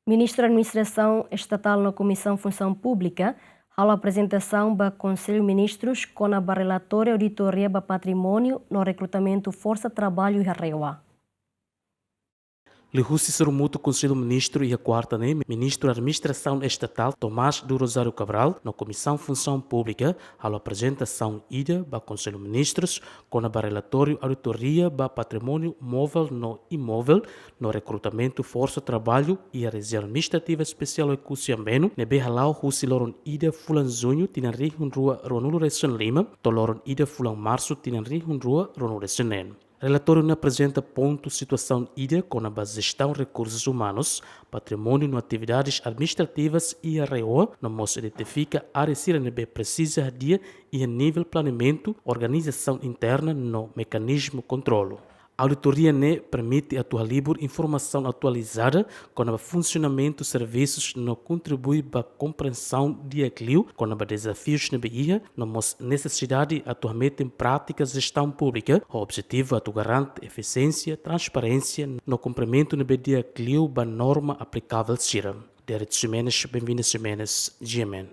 Ministru Administrasaun Estatál na Komisaun Funsaun Públika, a apresentação do Konsellu Ministrus konaba relatóriu Auditoria do Patrimóniu no Rekrutamentu Forsa Traballu e RAEOA. Lihusi serumuto Konsellu Ministru e a quarta Ministru Administrasaun Estatál Tomás do Rosário Cabral na Komisaun Funsaun Públika a apresentação ida do Konsellu Ministrus konaba relatóriu Auditoria do Patrimóniu móvel no imóvel no Rekrutamentu Forsa Traballu e a reserva administrativa especial Ekusiambeno nebe halau husi loron ida fulan junho tinan rihun rua Ronulu Resen Lima to loron ida fulan março tinan rihun rua Ronulu Resenen. Relatório não apresenta ponto situação ida com a gestão de recursos humanos, patrimônio no atividades administrativas e a RAEOA, não mostra identifica áreas que precisa de e a nível planeamento, organização interna no mecanismo controlo. A auditoria permite atualizar informação atualizada com o funcionamento de serviços no contribui para a compreensão de aquilo com os desafios na BIA, nas necessidades atualmente em práticas de gestão pública, o objetivo é garantir eficiência, transparência no cumprimento de aquilo da norma aplicável. Derek Jimenez, bem-vindo Jimenez, GMN.